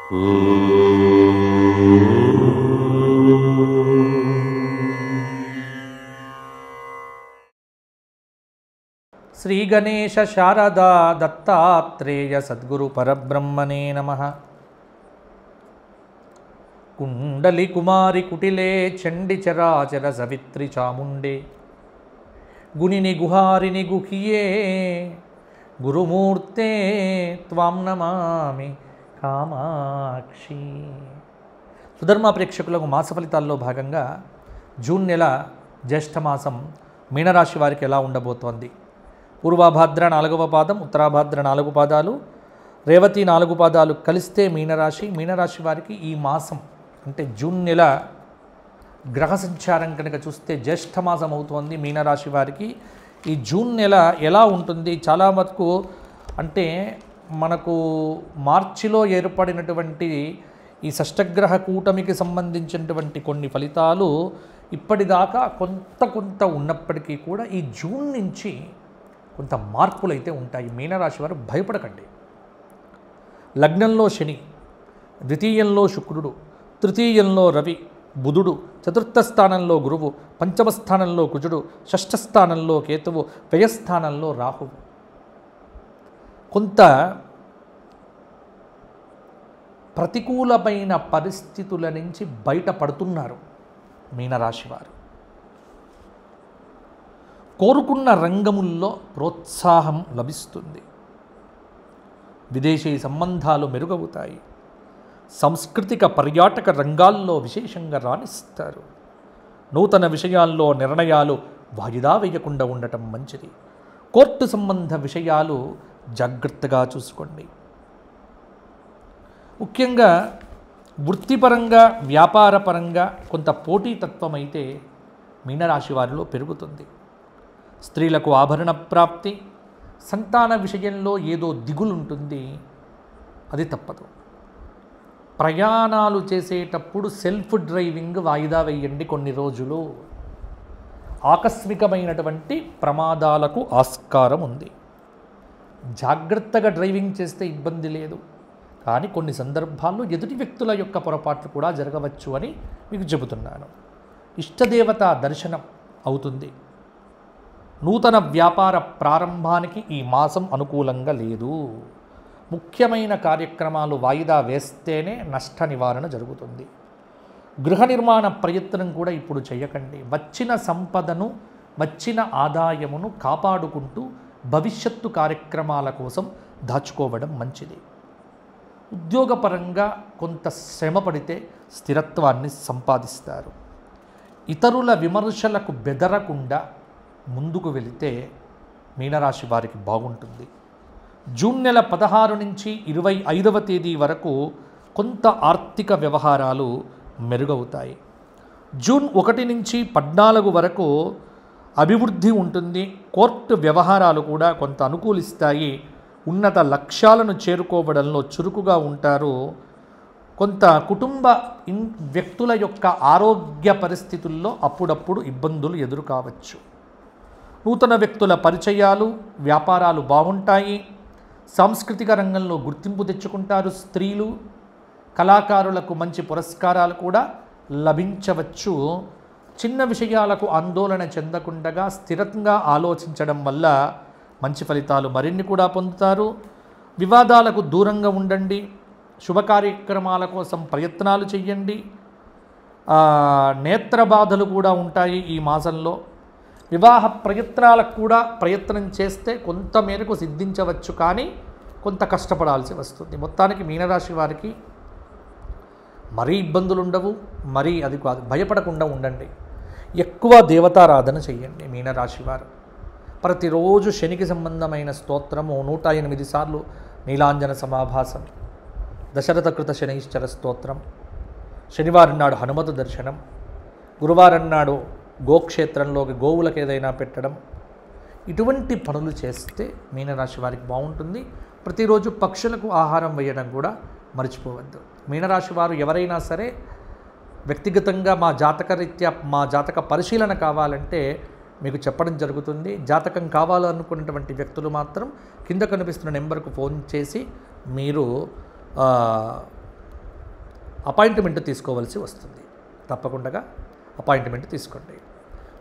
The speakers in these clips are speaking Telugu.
శ్రీ గణేశ శారదా దత్తాత్రేయ సద్గురు పరబ్రహ్మణే నమః. కుండలి కుమారి కుటిలే చండి చరాచర సవిత్రి చాముండే గుణిని గుహారిని గుహియే గురుమూర్తే త్వాం నమామి కామాక్షి. సుధర్మ ప్రేక్షకులకు మాస ఫలితాల్లో భాగంగా జూన్ నెల జ్యేష్ఠమాసం మీనరాశి వారికి ఎలా ఉండబోతోంది? పూర్వాభాద్ర 4వ పాదం, ఉత్తరాభాద్ర 4 పాదాలు, రేవతి 4 పాదాలు కలిస్తే మీనరాశి వారికి ఈ మాసం అంటే జూన్ నెల గ్రహ సంచారం కనుక చూస్తే జ్యేష్ఠమాసం అవుతోంది. మీనరాశి వారికి ఈ జూన్ నెల ఎలా ఉంటుంది? చాలా మటుకు అంటే మనకు మార్చిలో ఏర్పడినటువంటి ఈ షష్టగ్రహ కూటమికి సంబంధించినటువంటి కొన్ని ఫలితాలు ఇప్పటిదాకా కొంత ఉన్నప్పటికీ కూడా ఈ జూన్ నుంచి కొంత మార్పులు అయితే ఉంటాయి. మీనరాశి వారు భయపడకండి. లగ్నంలో శని, ద్వితీయంలో శుక్రుడు, తృతీయంలో రవి, బుధుడు, చతుర్థ స్థానంలో గురువు, పంచమ స్థానంలో కుజుడు, షష్ఠ స్థానంలో కేతువు, వ్యయస్థానంలో రాహువు. కొంత ప్రతికూలమైన పరిస్థితుల నుంచి బయటపడుతున్నారు మీనరాశివారు. కోరుకున్న రంగముల్లో ప్రోత్సాహం లభిస్తుంది. విదేశీ సంబంధాలు మెరుగవుతాయి. సాంస్కృతిక పర్యాటక రంగాల్లో విశేషంగా రాణిస్తారు. నూతన విషయాల్లో నిర్ణయాలు వాయిదా వేయకుండా ఉండటం మంచిది. కోర్టు సంబంధ విషయాలు జాగ్రత్తగా చూసుకోండి. ముఖ్యంగా వృత్తిపరంగా వ్యాపారపరంగా కొంత పోటీతత్వం అయితే మీనరాశి వారిలో పెరుగుతుంది. స్త్రీలకు ఆభరణ ప్రాప్తి, సంతాన విషయంలో ఏదో దిగులుంటుంది, అది తప్పదు. ప్రయాణాలు చేసేటప్పుడు సెల్ఫ్ డ్రైవింగ్ వాయిదా వేయండి కొన్ని రోజులు. ఆకస్మికమైనటువంటి ప్రమాదాలకు ఆస్కారం ఉంది. జాగ్రత్తగా డ్రైవింగ్ చేస్తే ఇబ్బంది లేదు, కానీ కొన్ని సందర్భాల్లో ఎదుటి వ్యక్తుల యొక్క పొరపాట్లు కూడా జరగవచ్చు అని మీకు చెబుతున్నాను. ఇష్టదేవత దర్శనం అవుతుంది. నూతన వ్యాపార ప్రారంభానికి ఈ మాసం అనుకూలంగా లేదు. ముఖ్యమైన కార్యక్రమాలు వాయిదా వేస్తేనే నష్ట నివారణ జరుగుతుంది. గృహ నిర్మాణ ప్రయత్నం కూడా ఇప్పుడు చేయకండి. వచ్చిన సంపదను, వచ్చిన ఆదాయమును కాపాడుకుంటూ భవిష్యత్తు కార్యక్రమాల కోసం దాచుకోవడం మంచిది. ఉద్యోగపరంగా కొంత శ్రమ పడితే స్థిరత్వాన్ని సంపాదిస్తారు. ఇతరుల విమర్శలకు బెదరకుండా ముందుకు వెళితే మీనరాశి వారికి బాగుంటుంది. జూన్ నెల 16 నుంచి 25వ తేదీ వరకు కొంత ఆర్థిక వ్యవహారాలు మెరుగవుతాయి. జూన్ 1 నుంచి 14 వరకు అభివృద్ధి ఉంటుంది. కోర్టు వ్యవహారాలు కూడా కొంత అనుకూలిస్తాయి. ఉన్నత లక్ష్యాలను చేరుకోవడంలో చురుకుగా ఉంటారు. కొంత కుటుంబ వ్యక్తుల యొక్క ఆరోగ్య పరిస్థితుల్లో అప్పుడప్పుడు ఇబ్బందులు ఎదురు కావచ్చు. నూతన వ్యక్తుల పరిచయాలు, వ్యాపారాలు బాగుంటాయి. సాంస్కృతిక రంగంలో గుర్తింపు తెచ్చుకుంటారు. స్త్రీలు, కళాకారులకు మంచి పురస్కారాలు కూడా లభించవచ్చు. చిన్న విషయాలకు ఆందోళన చెందకుండా స్థిరంగా ఆలోచించడం వల్ల మంచి ఫలితాలు మరిన్ని కూడా పొందుతారు. వివాదాలకు దూరంగా ఉండండి. శుభ కార్యక్రమాల కోసం ప్రయత్నాలు చేయండి. నేత్ర బాధలు కూడా ఉంటాయి ఈ మాసంలో. వివాహ ప్రయత్నాలకు కూడా ప్రయత్నం చేస్తే కొంత మేరకు సిద్ధించవచ్చు, కానీ కొంత కష్టపడాల్సి వస్తుంది. మొత్తానికి మీనరాశి వారికి మరీ ఇబ్బందులు ఉండవు, మరీ అది కాదు, భయపడకుండా ఉండండి. ఎక్కువ దేవతారాధన చేయండి. మీనరాశి వారు ప్రతిరోజు శనికి సంబంధమైన స్తోత్రము 108 సార్లు నీలాంజన సమాభాసం, దశరథ కృత శనైశ్చర స్తోత్రం, శనివారం నాడు హనుమత దర్శనం, గురువారం నాడు గోక్షేత్రంలోకి గోవులకు ఏదైనా పెట్టడం, ఇటువంటి పనులు చేస్తే మీనరాశి వారికి బాగుంటుంది. ప్రతిరోజు పక్షులకు ఆహారం వేయడం కూడా మర్చిపోవద్దు. మీనరాశి వారు ఎవరైనా సరే వ్యక్తిగతంగా మా జాతకరీత్యా మా జాతక పరిశీలన కావాలంటే మీకు చెప్పడం జరుగుతుంది. జాతకం కావాలనుకున్నటువంటి వ్యక్తులు మాత్రం కింద కనిపిస్తున్న నెంబర్కు ఫోన్ చేసి మీరు అపాయింట్మెంట్ తీసుకోవాల్సి వస్తుంది. తప్పకుండా అపాయింట్మెంట్ తీసుకోండి.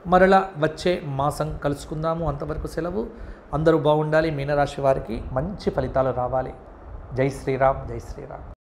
మరలా వచ్చే మాసం కలుసుకుందాము. అంతవరకు సెలవు. అందరూ బాగుండాలి. మీనరాశి వారికి మంచి ఫలితాలు రావాలి. జై శ్రీరామ్, జై శ్రీరామ్.